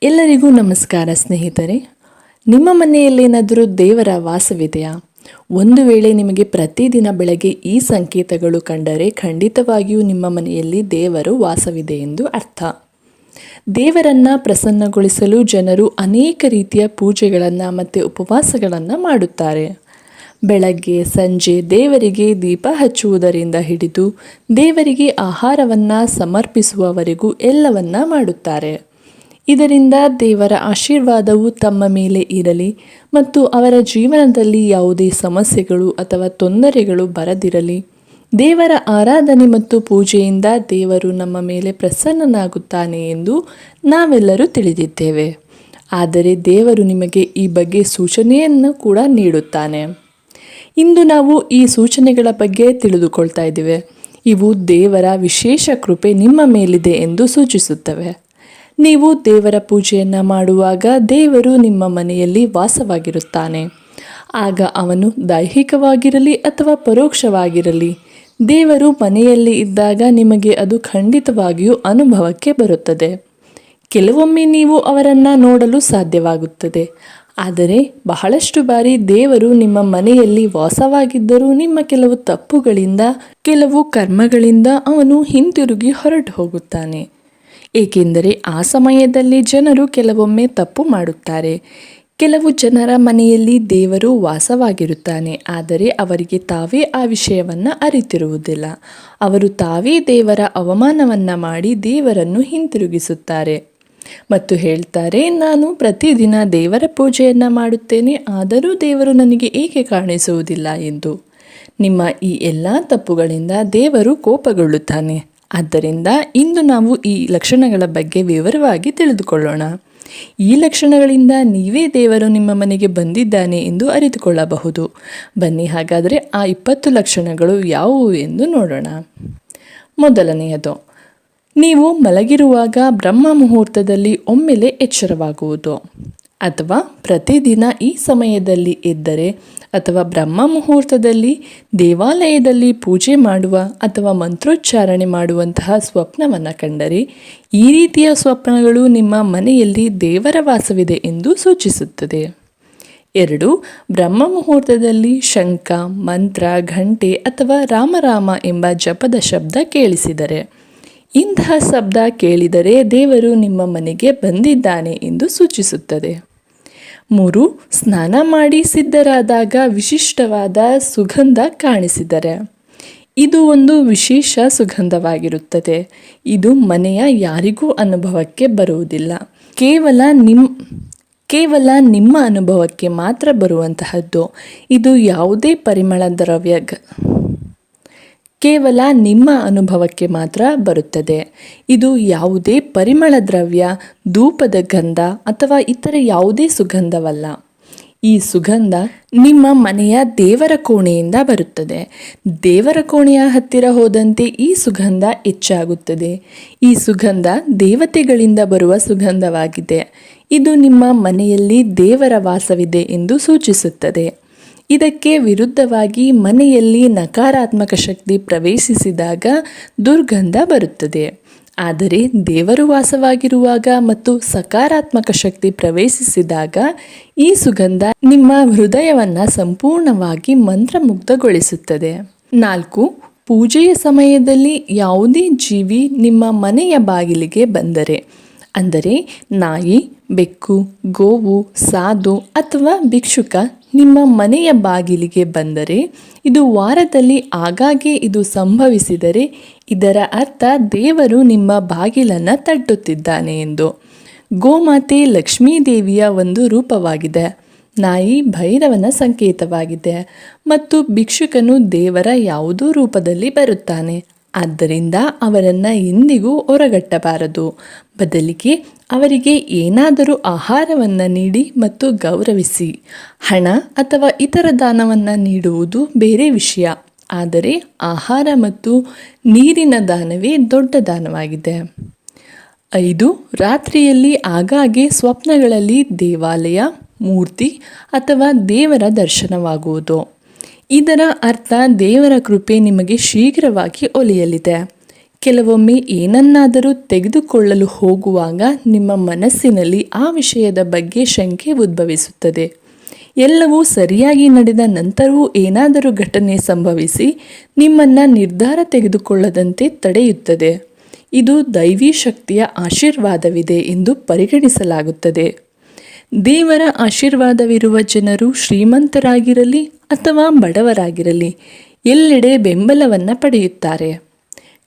ಎಲ್ಲರಿಗೂ ನಮಸ್ಕಾರ ಸ್ನೇಹಿತರೆ. ನಿಮ್ಮ ಮನೆಯಲ್ಲೇನಾದರೂ ದೇವರ ವಾಸವಿದೆಯಾ? ಒಂದು ವೇಳೆ ನಿಮಗೆ ಪ್ರತಿದಿನ ಬೆಳಗ್ಗೆ ಈ ಸಂಕೇತಗಳು ಕಂಡರೆ ಖಂಡಿತವಾಗಿಯೂ ನಿಮ್ಮ ಮನೆಯಲ್ಲಿ ದೇವರು ವಾಸವಿದೆ ಎಂದು ಅರ್ಥ. ದೇವರನ್ನು ಪ್ರಸನ್ನಗೊಳಿಸಲು ಜನರು ಅನೇಕ ರೀತಿಯ ಪೂಜೆಗಳನ್ನು ಮತ್ತು ಉಪವಾಸಗಳನ್ನು ಮಾಡುತ್ತಾರೆ. ಬೆಳಗ್ಗೆ ಸಂಜೆ ದೇವರಿಗೆ ದೀಪ ಹಚ್ಚುವುದರಿಂದ ಹಿಡಿದು ದೇವರಿಗೆ ಆಹಾರವನ್ನು ಸಮರ್ಪಿಸುವವರೆಗೂ ಎಲ್ಲವನ್ನ ಮಾಡುತ್ತಾರೆ. ಇದರಿಂದ ದೇವರ ಆಶೀರ್ವಾದವು ತಮ್ಮ ಮೇಲೆ ಇರಲಿ ಮತ್ತು ಅವರ ಜೀವನದಲ್ಲಿ ಯಾವುದೇ ಸಮಸ್ಯೆಗಳು ಅಥವಾ ತೊಂದರೆಗಳು ಬರದಿರಲಿ. ದೇವರ ಆರಾಧನೆ ಮತ್ತು ಪೂಜೆಯಿಂದ ದೇವರು ನಮ್ಮ ಮೇಲೆ ಪ್ರಸನ್ನನಾಗುತ್ತಾನೆ ಎಂದು ನಾವೆಲ್ಲರೂ ತಿಳಿದಿದ್ದೇವೆ. ಆದರೆ ದೇವರು ನಿಮಗೆ ಈ ಬಗ್ಗೆ ಸೂಚನೆಯನ್ನು ಕೂಡ ನೀಡುತ್ತಾನೆ. ಇಂದು ನಾವು ಈ ಸೂಚನೆಗಳ ಬಗ್ಗೆ ತಿಳಿದುಕೊಳ್ತಾ ಇದ್ದೇವೆ. ಇವು ದೇವರ ವಿಶೇಷ ಕೃಪೆ ನಿಮ್ಮ ಮೇಲಿದೆ ಎಂದು ಸೂಚಿಸುತ್ತವೆ. ನೀವು ದೇವರ ಪೂಜೆಯನ್ನು ಮಾಡುವಾಗ ದೇವರು ನಿಮ್ಮ ಮನೆಯಲ್ಲಿ ವಾಸವಾಗಿರುತ್ತಾನೆ. ಆಗ ಅವನು ದೈಹಿಕವಾಗಿರಲಿ ಅಥವಾ ಪರೋಕ್ಷವಾಗಿರಲಿ, ದೇವರು ಮನೆಯಲ್ಲಿ ಇದ್ದಾಗ ನಿಮಗೆ ಅದು ಖಂಡಿತವಾಗಿಯೂ ಅನುಭವಕ್ಕೆ ಬರುತ್ತದೆ. ಕೆಲವೊಮ್ಮೆ ನೀವು ಅವರನ್ನು ನೋಡಲು ಸಾಧ್ಯವಾಗುತ್ತದೆ, ಆದರೆ ಬಹಳಷ್ಟು ಬಾರಿ ದೇವರು ನಿಮ್ಮ ಮನೆಯಲ್ಲಿ ವಾಸವಾಗಿದ್ದರೂ ನಿಮ್ಮ ಕೆಲವು ತಪ್ಪುಗಳಿಂದ, ಕೆಲವು ಕರ್ಮಗಳಿಂದ ಅವನು ಹಿಂತಿರುಗಿ ಹೊರಟು ಹೋಗುತ್ತಾನೆ. ಏಕೆಂದರೆ ಆ ಸಮಯದಲ್ಲಿ ಜನರು ಕೆಲವೊಮ್ಮೆ ತಪ್ಪು ಮಾಡುತ್ತಾರೆ. ಕೆಲವು ಜನರ ಮನೆಯಲ್ಲಿ ದೇವರು ವಾಸವಾಗಿರುತ್ತಾನೆ, ಆದರೆ ಅವರಿಗೆ ತಾವೇ ಆ ವಿಷಯವನ್ನು ಅರಿತಿರುವುದಿಲ್ಲ. ಅವರು ತಾವೇ ದೇವರ ಅವಮಾನವನ್ನು ಮಾಡಿ ದೇವರನ್ನು ಹಿಂತಿರುಗಿಸುತ್ತಾರೆ ಮತ್ತು ಹೇಳ್ತಾರೆ, ನಾನು ಪ್ರತಿದಿನ ದೇವರ ಪೂಜೆಯನ್ನು ಮಾಡುತ್ತೇನೆ, ಆದರೂ ದೇವರು ನನಗೆ ಏಕೆ ಕಾಣಿಸುವುದಿಲ್ಲ ಎಂದು. ನಿಮ್ಮ ಈ ಎಲ್ಲ ತಪ್ಪುಗಳಿಂದ ದೇವರು ಕೋಪಗೊಳ್ಳುತ್ತಾನೆ. ಆದ್ದರಿಂದ ಇಂದು ನಾವು ಈ ಲಕ್ಷಣಗಳ ಬಗ್ಗೆ ವಿವರವಾಗಿ ತಿಳಿದುಕೊಳ್ಳೋಣ. ಈ ಲಕ್ಷಣಗಳಿಂದ ನೀವೇ ದೇವರು ನಿಮ್ಮ ಮನೆಗೆ ಬಂದಿದ್ದಾನೆ ಎಂದು ಅರಿತುಕೊಳ್ಳಬಹುದು. ಬನ್ನಿ ಹಾಗಾದರೆ ಆ 20 ಲಕ್ಷಣಗಳು ಯಾವುವು ಎಂದು ನೋಡೋಣ. ಮೊದಲನೆಯದು, ನೀವು ಮಲಗಿರುವಾಗ ಬ್ರಹ್ಮ ಮುಹೂರ್ತದಲ್ಲಿ ಒಮ್ಮೆಲೆ ಎಚ್ಚರವಾಗುವುದು, ಅಥವಾ ಪ್ರತಿದಿನ ಈ ಸಮಯದಲ್ಲಿ ಎದ್ದರೆ ಅಥವಾ ಬ್ರಹ್ಮ ಮುಹೂರ್ತದಲ್ಲಿ ದೇವಾಲಯದಲ್ಲಿ ಪೂಜೆ ಮಾಡುವ ಅಥವಾ ಮಂತ್ರೋಚ್ಚಾರಣೆ ಮಾಡುವಂತಹ ಸ್ವಪ್ನವನ್ನು ಕಂಡರೆ ಈ ರೀತಿಯ ಸ್ವಪ್ನಗಳು ನಿಮ್ಮ ಮನೆಯಲ್ಲಿ ದೇವರ ವಾಸವಿದೆ ಎಂದು ಸೂಚಿಸುತ್ತದೆ. 2. ಬ್ರಹ್ಮ ಮುಹೂರ್ತದಲ್ಲಿ ಶಂಖ, ಮಂತ್ರ, ಘಂಟೆ ಅಥವಾ ರಾಮರಾಮ ಎಂಬ ಜಪದ ಶಬ್ದ ಕೇಳಿಸಿದರೆ, ಇಂತಹ ಶಬ್ದ ಕೇಳಿದರೆ ದೇವರು ನಿಮ್ಮ ಮನೆಗೆ ಬಂದಿದ್ದಾನೆ ಎಂದು ಸೂಚಿಸುತ್ತದೆ. 3. ಸ್ನಾನ ಮಾಡಿ ಸಿದ್ಧರಾದಾಗ ವಿಶಿಷ್ಟವಾದ ಸುಗಂಧ ಕಾಣಿಸಿದರೆ, ಇದು ಒಂದು ವಿಶೇಷ ಸುಗಂಧವಾಗಿರುತ್ತದೆ. ಇದು ಮನೆಯ ಯಾರಿಗೂ ಅನುಭವಕ್ಕೆ ಬರುವುದಿಲ್ಲ, ಕೇವಲ ನಿಮ್ಮ ಅನುಭವಕ್ಕೆ ಮಾತ್ರ ಬರುವಂತಹದ್ದು. ಇದು ಯಾವುದೇ ಪರಿಮಳ ದ್ರವ್ಯ ಕೇವಲ ನಿಮ್ಮ ಅನುಭವಕ್ಕೆ ಮಾತ್ರ ಬರುತ್ತದೆ. ಇದು ಯಾವುದೇ ಪರಿಮಳ ದ್ರವ್ಯ, ಧೂಪದ ಗಂಧ ಅಥವಾ ಇತರ ಯಾವುದೇ ಸುಗಂಧವಲ್ಲ. ಈ ಸುಗಂಧ ನಿಮ್ಮ ಮನೆಯ ದೇವರ ಕೋಣೆಯಿಂದ ಬರುತ್ತದೆ. ದೇವರ ಕೋಣೆಯ ಹತ್ತಿರ ಹೋದಂತೆ ಈ ಸುಗಂಧ ಹೆಚ್ಚಾಗುತ್ತದೆ. ಈ ಸುಗಂಧ ದೇವತೆಗಳಿಂದ ಬರುವ ಸುಗಂಧವಾಗಿದೆ. ಇದು ನಿಮ್ಮ ಮನೆಯಲ್ಲಿ ದೇವರ ವಾಸವಿದೆ ಎಂದು ಸೂಚಿಸುತ್ತದೆ. ಇದಕ್ಕೆ ವಿರುದ್ಧವಾಗಿ ಮನೆಯಲ್ಲಿ ನಕಾರಾತ್ಮಕ ಶಕ್ತಿ ಪ್ರವೇಶಿಸಿದಾಗ ದುರ್ಗಂಧ ಬರುತ್ತದೆ. ಆದರೆ ದೇವರು ವಾಸವಾಗಿರುವಾಗ ಮತ್ತು ಸಕಾರಾತ್ಮಕ ಶಕ್ತಿ ಪ್ರವೇಶಿಸಿದಾಗ ಈ ಸುಗಂಧ ನಿಮ್ಮ ಹೃದಯವನ್ನು ಸಂಪೂರ್ಣವಾಗಿ ಮಂತ್ರಮುಗ್ಧಗೊಳಿಸುತ್ತದೆ. 4. ಪೂಜೆಯ ಸಮಯದಲ್ಲಿ ಯಾವುದೇ ಜೀವಿ ನಿಮ್ಮ ಮನೆಯ ಬಾಗಿಲಿಗೆ ಬಂದರೆ, ಅಂದರೆ ನಾಯಿ, ಬೆಕ್ಕು, ಗೋವು, ಸಾಧು ಅಥವಾ ಭಿಕ್ಷುಕ ನಿಮ್ಮ ಮನೆಯ ಬಾಗಿಲಿಗೆ ಬಂದರೆ, ಇದು ವಾರದಲ್ಲಿ ಆಗಾಗ್ಗೆ ಇದು ಸಂಭವಿಸಿದರೆ ಇದರ ಅರ್ಥ ದೇವರು ನಿಮ್ಮ ಬಾಗಿಲನ್ನು ತಟ್ಟುತ್ತಿದ್ದಾನೆ ಎಂದು. ಗೋಮಾತೆ ಲಕ್ಷ್ಮೀದೇವಿಯ ಒಂದು ರೂಪವಾಗಿದೆ. ನಾಯಿ ಭೈರವನ ಸಂಕೇತವಾಗಿದೆ ಮತ್ತು ಭಿಕ್ಷುಕನು ದೇವರ ಯಾವುದೋ ರೂಪದಲ್ಲಿ ಬರುತ್ತಾನೆ. ಆದ್ದರಿಂದ ಅವರನ್ನು ಎಂದಿಗೂ ಹೊರಗಟ್ಟಬಾರದು. ಬದಲಿಗೆ ಅವರಿಗೆ ಏನಾದರೂ ಆಹಾರವನ್ನು ನೀಡಿ ಮತ್ತು ಗೌರವಿಸಿ. ಹಣ ಅಥವಾ ಇತರ ದಾನವನ್ನು ನೀಡುವುದು ಬೇರೆ ವಿಷಯ, ಆದರೆ ಆಹಾರ ಮತ್ತು ನೀರಿನ ದಾನವೇ ದೊಡ್ಡ ದಾನವಾಗಿದೆ. 5. ರಾತ್ರಿಯಲ್ಲಿ ಆಗಾಗ್ಗೆ ಸ್ವಪ್ನಗಳಲ್ಲಿ ದೇವಾಲಯ, ಮೂರ್ತಿ ಅಥವಾ ದೇವರ ದರ್ಶನವಾಗುವುದು. ಇದರ ಅರ್ಥ ದೇವರ ಕೃಪೆ ನಿಮಗೆ ಶೀಘ್ರವಾಗಿ ಒಲಿಯಲಿದೆ. ಕೆಲವೊಮ್ಮೆ ಏನನ್ನಾದರೂ ತೆಗೆದುಕೊಳ್ಳಲು ಹೋಗುವಾಗ ನಿಮ್ಮ ಮನಸ್ಸಿನಲ್ಲಿ ಆ ವಿಷಯದ ಬಗ್ಗೆ ಶಂಕೆ ಉದ್ಭವಿಸುತ್ತದೆ. ಎಲ್ಲವೂ ಸರಿಯಾಗಿ ನಡೆದ ನಂತರವೂ ಏನಾದರೂ ಘಟನೆ ಸಂಭವಿಸಿ ನಿಮ್ಮನ್ನು ನಿರ್ಧಾರ ತೆಗೆದುಕೊಳ್ಳದಂತೆ ತಡೆಯುತ್ತದೆ. ಇದು ದೈವಿ ಶಕ್ತಿಯ ಆಶೀರ್ವಾದವಿದೆ ಎಂದು ಪರಿಗಣಿಸಲಾಗುತ್ತದೆ. ದೇವರ ಆಶೀರ್ವಾದವಿರುವ ಜನರು ಶ್ರೀಮಂತರಾಗಿರಲಿ ಅಥವಾ ಬಡವರಾಗಿರಲಿ ಎಲ್ಲೆಡೆ ಬೆಂಬಲವನ್ನು ಪಡೆಯುತ್ತಾರೆ.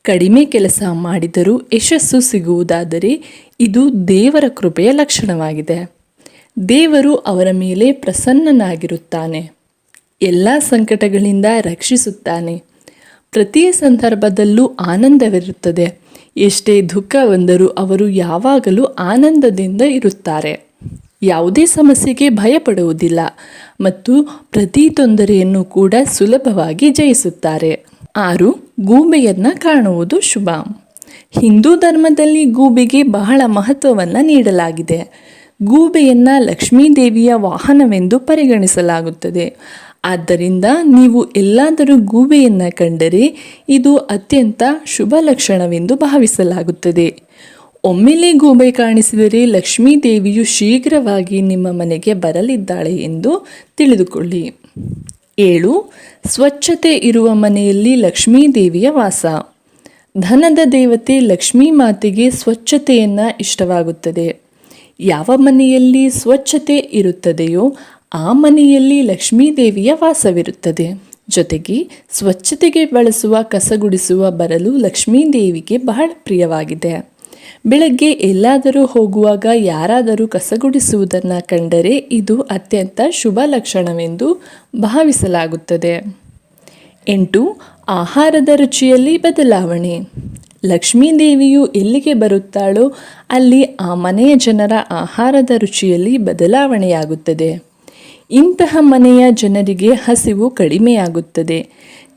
ಕಡಿಮೆ ಕೆಲಸ ಮಾಡಿದರೂ ಯಶಸ್ಸು ಸಿಗುವುದಾದರೆ ಇದು ದೇವರ ಕೃಪೆಯ ಲಕ್ಷಣವಾಗಿದೆ. ದೇವರು ಅವರ ಮೇಲೆ ಪ್ರಸನ್ನನಾಗಿರುತ್ತಾನೆ, ಎಲ್ಲ ಸಂಕಟಗಳಿಂದ ರಕ್ಷಿಸುತ್ತಾನೆ. ಪ್ರತಿ ಸಂದರ್ಭದಲ್ಲೂ ಆನಂದವಿರುತ್ತದೆ. ಎಷ್ಟೇ ದುಃಖ ಬಂದರೂ ಅವರು ಯಾವಾಗಲೂ ಆನಂದದಿಂದ ಇರುತ್ತಾರೆ. ಯಾವುದೇ ಸಮಸ್ಯೆಗೆ ಭಯಪಡುವುದಿಲ್ಲ ಮತ್ತು ಪ್ರತಿ ತೊಂದರೆಯನ್ನು ಕೂಡ ಸುಲಭವಾಗಿ ಜಯಿಸುತ್ತಾರೆ. 6. ಗೂಬೆಯನ್ನು ಕಾಣುವುದು ಶುಭ. ಹಿಂದೂ ಧರ್ಮದಲ್ಲಿ ಗೂಬೆಗೆ ಬಹಳ ಮಹತ್ವವನ್ನು ನೀಡಲಾಗಿದೆ. ಗೂಬೆಯನ್ನು ಲಕ್ಷ್ಮೀದೇವಿಯ ವಾಹನವೆಂದು ಪರಿಗಣಿಸಲಾಗುತ್ತದೆ. ಆದ್ದರಿಂದ ನೀವು ಎಲ್ಲಾದರೂ ಗೂಬೆಯನ್ನು ಕಂಡರೆ ಇದು ಅತ್ಯಂತ ಶುಭ ಲಕ್ಷಣವೆಂದು ಭಾವಿಸಲಾಗುತ್ತದೆ. ಒಮ್ಮೆಲೇ ಗೂಬೆ ಕಾಣಿಸಿದರೆ ಲಕ್ಷ್ಮೀದೇವಿಯು ಶೀಘ್ರವಾಗಿ ನಿಮ್ಮ ಮನೆಗೆ ಬರಲಿದ್ದಾಳೆ ಎಂದು ತಿಳಿದುಕೊಳ್ಳಿ. 7. ಸ್ವಚ್ಛತೆ ಇರುವ ಮನೆಯಲ್ಲಿ ಲಕ್ಷ್ಮೀದೇವಿಯ ವಾಸ. ಧನದ ದೇವತೆ ಲಕ್ಷ್ಮೀ ಮಾತೆಗೆ ಸ್ವಚ್ಛತೆಯನ್ನು ಇಷ್ಟವಾಗುತ್ತದೆ. ಯಾವ ಮನೆಯಲ್ಲಿ ಸ್ವಚ್ಛತೆ ಇರುತ್ತದೆಯೋ ಆ ಮನೆಯಲ್ಲಿ ಲಕ್ಷ್ಮೀದೇವಿಯ ವಾಸವಿರುತ್ತದೆ. ಜೊತೆಗೆ ಸ್ವಚ್ಛತೆಗೆ ಬಳಸುವ ಕಸಗುಡಿಸುವ ಬರಲು ಲಕ್ಷ್ಮೀದೇವಿಗೆ ಬಹಳ ಪ್ರಿಯವಾಗಿದೆ. ಬೆಳಗ್ಗೆ ಎಲ್ಲಾದರೂ ಹೋಗುವಾಗ ಯಾರಾದರೂ ಕಸಗುಡಿಸುವುದನ್ನು ಕಂಡರೆ ಇದು ಅತ್ಯಂತ ಶುಭ ಲಕ್ಷಣವೆಂದು ಭಾವಿಸಲಾಗುತ್ತದೆ. 8. ಆಹಾರದ ರುಚಿಯಲ್ಲಿ ಬದಲಾವಣೆ. ಲಕ್ಷ್ಮೀದೇವಿಯು ಎಲ್ಲಿಗೆ ಬರುತ್ತಾಳೋ ಅಲ್ಲಿ ಆ ಮನೆಯ ಜನರ ಆಹಾರದ ರುಚಿಯಲ್ಲಿ ಬದಲಾವಣೆಯಾಗುತ್ತದೆ. ಇಂತಹ ಮನೆಯ ಜನರಿಗೆ ಹಸಿವು ಕಡಿಮೆಯಾಗುತ್ತದೆ.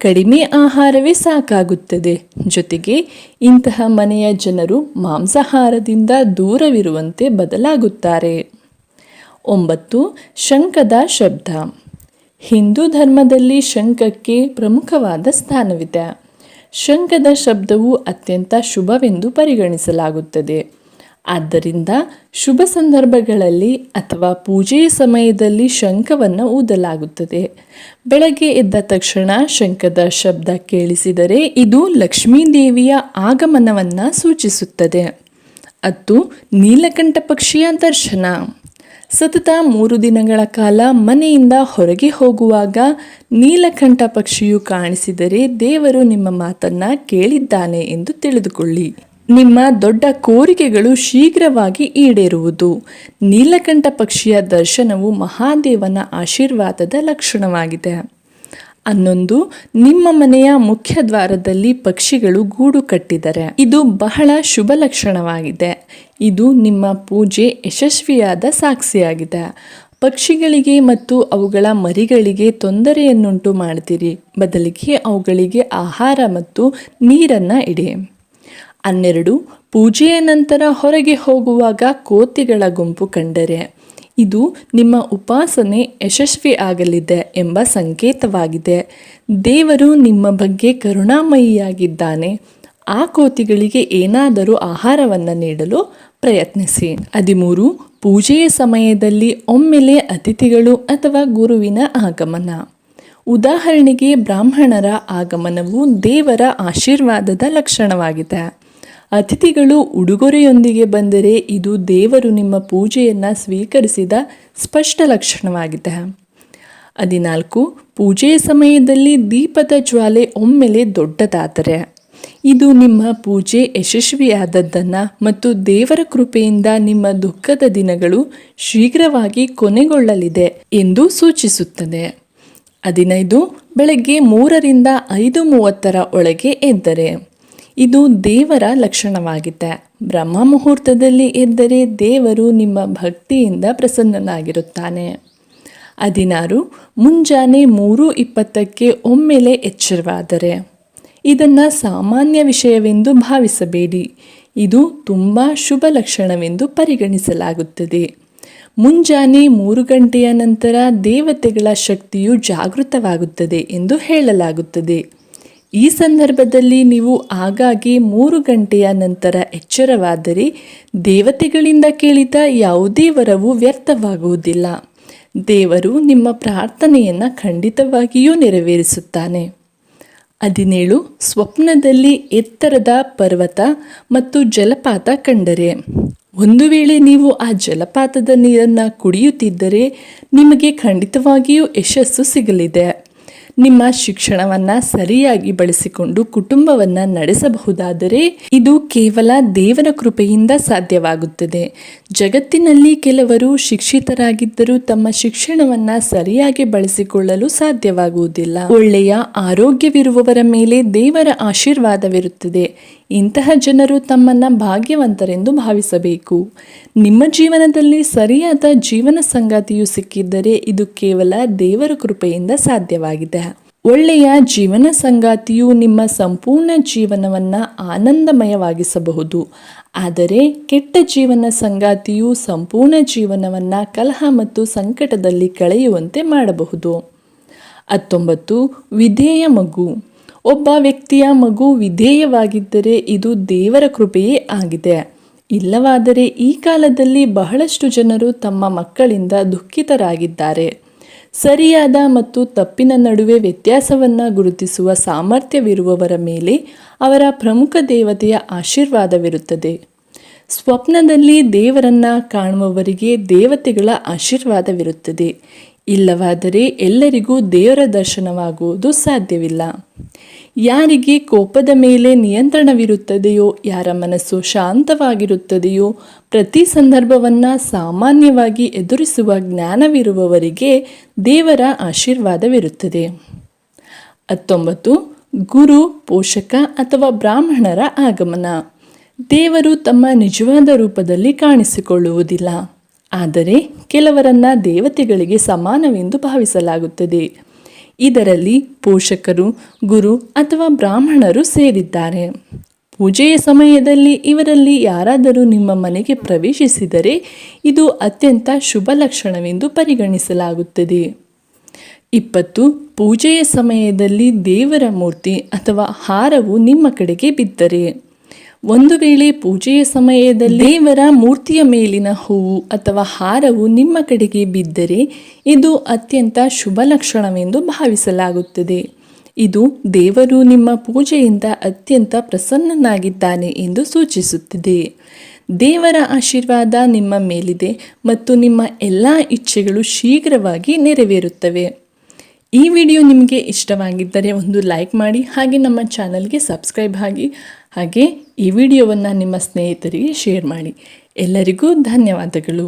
ಕಡಿಮೆ ಆಹಾರವೇ ಸಾಕಾಗುತ್ತದೆ. ಜೊತೆಗೆ ಇಂತಹ ಮನೆಯ ಜನರು ಮಾಂಸಾಹಾರದಿಂದ ದೂರವಿರುವಂತೆ ಬದಲಾಗುತ್ತಾರೆ. 9. ಶಂಖದ ಶಬ್ದ. ಹಿಂದೂ ಧರ್ಮದಲ್ಲಿ ಶಂಖಕ್ಕೆ ಪ್ರಮುಖವಾದ ಸ್ಥಾನವಿದೆ. ಶಂಖದ ಶಬ್ದವು ಅತ್ಯಂತ ಶುಭವೆಂದು ಪರಿಗಣಿಸಲಾಗುತ್ತದೆ. ಆದ್ದರಿಂದ ಶುಭ ಸಂದರ್ಭಗಳಲ್ಲಿ ಅಥವಾ ಪೂಜೆಯ ಸಮಯದಲ್ಲಿ ಶಂಖವನ್ನು ಊದಲಾಗುತ್ತದೆ. ಬೆಳಗ್ಗೆ ಎದ್ದ ತಕ್ಷಣ ಶಂಖದ ಶಬ್ದ ಕೇಳಿಸಿದರೆ ಇದು ಲಕ್ಷ್ಮೀದೇವಿಯ ಆಗಮನವನ್ನು ಸೂಚಿಸುತ್ತದೆ. 10. ನೀಲಕಂಠ ಪಕ್ಷಿಯ ದರ್ಶನ. ಸತತ 3 ದಿನಗಳ ಕಾಲ ಮನೆಯಿಂದ ಹೊರಗೆ ಹೋಗುವಾಗ ನೀಲಕಂಠ ಪಕ್ಷಿಯು ಕಾಣಿಸಿದರೆ ದೇವರು ನಿಮ್ಮ ಮಾತನ್ನು ಕೇಳಿದ್ದಾನೆ ಎಂದು ತಿಳಿದುಕೊಳ್ಳಿ. ನಿಮ್ಮ ದೊಡ್ಡ ಕೋರಿಕೆಗಳು ಶೀಘ್ರವಾಗಿ ಈಡೇರುವುದು. ನೀಲಕಂಠ ಪಕ್ಷಿಯ ದರ್ಶನವು ಮಹಾದೇವನ ಆಶೀರ್ವಾದದ ಲಕ್ಷಣವಾಗಿದೆ. 11. ನಿಮ್ಮ ಮನೆಯ ಮುಖ್ಯ ದ್ವಾರದಲ್ಲಿ ಪಕ್ಷಿಗಳು ಗೂಡು ಕಟ್ಟಿದರೆ ಇದು ಬಹಳ ಶುಭ ಲಕ್ಷಣವಾಗಿದೆ. ಇದು ನಿಮ್ಮ ಪೂಜೆ ಯಶಸ್ವಿಯಾದ ಸಾಕ್ಷಿಯಾಗಿದೆ. ಪಕ್ಷಿಗಳಿಗೆ ಮತ್ತು ಅವುಗಳ ಮರಿಗಳಿಗೆ ತೊಂದರೆಯನ್ನುಂಟು ಮಾಡ್ತೀರಿ, ಬದಲಿಗೆ ಅವುಗಳಿಗೆ ಆಹಾರ ಮತ್ತು ನೀರನ್ನು ಇಡಿ. 12. ಪೂಜೆಯ ನಂತರ ಹೊರಗೆ ಹೋಗುವಾಗ ಕೋತಿಗಳ ಗುಂಪು ಕಂಡರೆ ಇದು ನಿಮ್ಮ ಉಪಾಸನೆ ಯಶಸ್ವಿ ಆಗಲಿದೆ ಎಂಬ ಸಂಕೇತವಾಗಿದೆ. ದೇವರು ನಿಮ್ಮ ಬಗ್ಗೆ ಕರುಣಾಮಯಿಯಾಗಿದ್ದಾನೆ. ಆ ಕೋತಿಗಳಿಗೆ ಏನಾದರೂ ಆಹಾರವನ್ನು ನೀಡಲು ಪ್ರಯತ್ನಿಸಿ. 13. ಪೂಜೆಯ ಸಮಯದಲ್ಲಿ ಒಮ್ಮೆಲೆ ಅತಿಥಿಗಳು ಅಥವಾ ಗುರುವಿನ ಆಗಮನ. ಉದಾಹರಣೆಗೆ ಬ್ರಾಹ್ಮಣರ ಆಗಮನವು ದೇವರ ಆಶೀರ್ವಾದದ ಲಕ್ಷಣವಾಗಿದೆ. ಅತಿಥಿಗಳು ಉಡುಗೊರೆಯೊಂದಿಗೆ ಬಂದರೆ ಇದು ದೇವರು ನಿಮ್ಮ ಪೂಜೆಯನ್ನು ಸ್ವೀಕರಿಸಿದ ಸ್ಪಷ್ಟ ಲಕ್ಷಣವಾಗಿದೆ. 14. ಪೂಜೆಯ ಸಮಯದಲ್ಲಿ ದೀಪದ ಜ್ವಾಲೆ ಒಮ್ಮೆಲೆ ದೊಡ್ಡದಾದರೆ ಇದು ನಿಮ್ಮ ಪೂಜೆ ಯಶಸ್ವಿಯಾದದ್ದನ್ನು ಮತ್ತು ದೇವರ ಕೃಪೆಯಿಂದ ನಿಮ್ಮ ದುಃಖದ ದಿನಗಳು ಶೀಘ್ರವಾಗಿ ಕೊನೆಗೊಳ್ಳಲಿದೆ ಎಂದು ಸೂಚಿಸುತ್ತದೆ. 15. ಬೆಳಗ್ಗೆ 3ರಿಂದ 5:30 ಒಳಗೆ ಎದ್ದರೆ ಇದು ದೇವರ ಲಕ್ಷಣವಾಗಿದೆ. ಬ್ರಹ್ಮ ಮುಹೂರ್ತದಲ್ಲಿ ಎದ್ದರೆ ದೇವರು ನಿಮ್ಮ ಭಕ್ತಿಯಿಂದ ಪ್ರಸನ್ನನಾಗಿರುತ್ತಾನೆ. 16. ಮುಂಜಾನೆ 3:20ಕ್ಕೆ ಒಮ್ಮೆಲೆ ಎಚ್ಚರವಾದರೆ ಇದನ್ನು ಸಾಮಾನ್ಯ ವಿಷಯವೆಂದು ಭಾವಿಸಬೇಡಿ. ಇದು ತುಂಬ ಶುಭ ಲಕ್ಷಣವೆಂದು ಪರಿಗಣಿಸಲಾಗುತ್ತದೆ. ಮುಂಜಾನೆ 3 ಗಂಟೆಯ ನಂತರ ದೇವತೆಗಳ ಶಕ್ತಿಯು ಜಾಗೃತವಾಗುತ್ತದೆ ಎಂದು ಹೇಳಲಾಗುತ್ತದೆ. ಈ ಸಂದರ್ಭದಲ್ಲಿ ನೀವು ಆಗಾಗ್ಗೆ 3 ಗಂಟೆಯ ನಂತರ ಎಚ್ಚರವಾದರೆ ದೇವತೆಗಳಿಂದ ಕೇಳಿದ ಯಾವುದೇ ವರವು ವ್ಯರ್ಥವಾಗುವುದಿಲ್ಲ. ದೇವರು ನಿಮ್ಮ ಪ್ರಾರ್ಥನೆಯನ್ನು ಖಂಡಿತವಾಗಿಯೂ ನೆರವೇರಿಸುತ್ತಾನೆ. 17. ಸ್ವಪ್ನದಲ್ಲಿ ಎತ್ತರದ ಪರ್ವತ ಮತ್ತು ಜಲಪಾತ ಕಂಡರೆ. ಒಂದು ವೇಳೆ ನೀವು ಆ ಜಲಪಾತದ ನೀರನ್ನು ಕುಡಿಯುತ್ತಿದ್ದರೆ ನಿಮಗೆ ಖಂಡಿತವಾಗಿಯೂ ಯಶಸ್ಸು ಸಿಗಲಿದೆ. ನಿಮ್ಮ ಶಿಕ್ಷಣವನ್ನು ಸರಿಯಾಗಿ ಬಳಸಿಕೊಂಡು ಕುಟುಂಬವನ್ನು ನಡೆಸಬಹುದಾದರೆ ಇದು ಕೇವಲ ದೇವರ ಕೃಪೆಯಿಂದ ಸಾಧ್ಯವಾಗುತ್ತದೆ. ಜಗತ್ತಿನಲ್ಲಿ ಕೆಲವರು ಶಿಕ್ಷಿತರಾಗಿದ್ದರೂ ತಮ್ಮ ಶಿಕ್ಷಣವನ್ನು ಸರಿಯಾಗಿ ಬಳಸಿಕೊಳ್ಳಲು ಸಾಧ್ಯವಾಗುವುದಿಲ್ಲ. ಒಳ್ಳೆಯ ಆರೋಗ್ಯವಿರುವವರ ಮೇಲೆ ದೇವರ ಆಶೀರ್ವಾದವಿರುತ್ತದೆ. ಇಂತಹ ಜನರು ತಮ್ಮನ್ನು ಭಾಗ್ಯವಂತರೆಂದು ಭಾವಿಸಬೇಕು. ನಿಮ್ಮ ಜೀವನದಲ್ಲಿ ಸರಿಯಾದ ಜೀವನ ಸಂಗಾತಿಯು ಸಿಕ್ಕಿದ್ದರೆ ಇದು ಕೇವಲ ದೇವರ ಕೃಪೆಯಿಂದ ಸಾಧ್ಯವಾಗಿದೆ. ಒಳ್ಳೆಯ ಜೀವನ ಸಂಗಾತಿಯು ನಿಮ್ಮ ಸಂಪೂರ್ಣ ಜೀವನವನ್ನು ಆನಂದಮಯವಾಗಿಸಬಹುದು. ಆದರೆ ಕೆಟ್ಟ ಜೀವನ ಸಂಗಾತಿಯು ಸಂಪೂರ್ಣ ಜೀವನವನ್ನು ಕಲಹ ಮತ್ತು ಸಂಕಟದಲ್ಲಿ ಕಳೆಯುವಂತೆ ಮಾಡಬಹುದು. 19. ವಿಧೇಯ ಮಗು. ಒಬ್ಬ ವ್ಯಕ್ತಿಯ ಮಗು ವಿಧೇಯವಾಗಿದ್ದರೆ ಇದು ದೇವರ ಕೃಪೆಯೇ ಆಗಿದೆ. ಇಲ್ಲವಾದರೆ ಈ ಕಾಲದಲ್ಲಿ ಬಹಳಷ್ಟು ಜನರು ತಮ್ಮ ಮಕ್ಕಳಿಂದ ದುಃಖಿತರಾಗಿದ್ದಾರೆ. ಸರಿಯಾದ ಮತ್ತು ತಪ್ಪಿನ ನಡುವೆ ವ್ಯತ್ಯಾಸವನ್ನು ಗುರುತಿಸುವ ಸಾಮರ್ಥ್ಯವಿರುವವರ ಮೇಲೆ ಅವರ ಪ್ರಮುಖ ದೇವತೆಯ ಆಶೀರ್ವಾದವಿರುತ್ತದೆ. ಸ್ವಪ್ನದಲ್ಲಿ ದೇವರನ್ನು ಕಾಣುವವರಿಗೆ ದೇವತೆಗಳ ಆಶೀರ್ವಾದವಿರುತ್ತದೆ. ಇಲ್ಲವಾದರೆ ಎಲ್ಲರಿಗೂ ದೇವರ ದರ್ಶನವಾಗುವುದು ಸಾಧ್ಯವಿಲ್ಲ. ಯಾರಿಗೆ ಕೋಪದ ಮೇಲೆ ನಿಯಂತ್ರಣವಿರುತ್ತದೆಯೋ, ಯಾರ ಮನಸ್ಸು ಶಾಂತವಾಗಿರುತ್ತದೆಯೋ, ಪ್ರತಿ ಸಂದರ್ಭವನ್ನು ಸಾಮಾನ್ಯವಾಗಿ ಎದುರಿಸುವ ಜ್ಞಾನವಿರುವವರಿಗೆ ದೇವರ ಆಶೀರ್ವಾದವಿರುತ್ತದೆ. 19. ಗುರು, ಪೋಷಕ ಅಥವಾ ಬ್ರಾಹ್ಮಣರ ಆಗಮನ. ದೇವರು ತಮ್ಮ ನಿಜವಾದ ರೂಪದಲ್ಲಿ ಕಾಣಿಸಿಕೊಳ್ಳುವುದಿಲ್ಲ, ಆದರೆ ಕೆಲವರನ್ನು ದೇವತೆಗಳಿಗೆ ಸಮಾನವೆಂದು ಭಾವಿಸಲಾಗುತ್ತದೆ. ಇದರಲ್ಲಿ ಪೋಷಕರು, ಗುರು ಅಥವಾ ಬ್ರಾಹ್ಮಣರು ಸೇರಿದ್ದಾರೆ. ಪೂಜೆಯ ಸಮಯದಲ್ಲಿ ಇವರಲ್ಲಿ ಯಾರಾದರೂ ನಿಮ್ಮ ಮನೆಗೆ ಪ್ರವೇಶಿಸಿದರೆ ಇದು ಅತ್ಯಂತ ಶುಭ ಲಕ್ಷಣವೆಂದು ಪರಿಗಣಿಸಲಾಗುತ್ತದೆ. 20. ಪೂಜೆಯ ಸಮಯದಲ್ಲಿ ದೇವರ ಮೂರ್ತಿ ಅಥವಾ ಹಾರವು ನಿಮ್ಮ ಕಡೆಗೆ ಬಿದ್ದರೆ. ಒಂದು ವೇಳೆ ಪೂಜೆಯ ಸಮಯದಲ್ಲಿ ದೇವರ ಮೂರ್ತಿಯ ಮೇಲಿನ ಹೂವು ಅಥವಾ ಹಾರವು ನಿಮ್ಮ ಕಡೆಗೆ ಬಿದ್ದರೆ ಇದು ಅತ್ಯಂತ ಶುಭ ಲಕ್ಷಣವೆಂದು ಭಾವಿಸಲಾಗುತ್ತದೆ. ಇದು ದೇವರು ನಿಮ್ಮ ಪೂಜೆಯಿಂದ ಅತ್ಯಂತ ಪ್ರಸನ್ನನಾಗಿದ್ದಾನೆ ಎಂದು ಸೂಚಿಸುತ್ತದೆ. ದೇವರ ಆಶೀರ್ವಾದ ನಿಮ್ಮ ಮೇಲಿದೆ ಮತ್ತು ನಿಮ್ಮ ಎಲ್ಲ ಇಚ್ಛೆಗಳು ಶೀಘ್ರವಾಗಿ ನೆರವೇರುತ್ತವೆ. ಈ ವಿಡಿಯೋ ನಿಮಗೆ ಇಷ್ಟವಾಗಿದ್ದರೆ ಒಂದು ಲೈಕ್ ಮಾಡಿ, ಹಾಗೆ ನಮ್ಮ ಚಾನಲ್ಗೆ ಸಬ್ಸ್ಕ್ರೈಬ್ ಆಗಿ, ಹಾಗೆ ಈ ವಿಡಿಯೋವನ್ನು ನಿಮ್ಮ ಸ್ನೇಹಿತರಿಗೆ ಶೇರ್ ಮಾಡಿ. ಎಲ್ಲರಿಗೂ ಧನ್ಯವಾದಗಳು.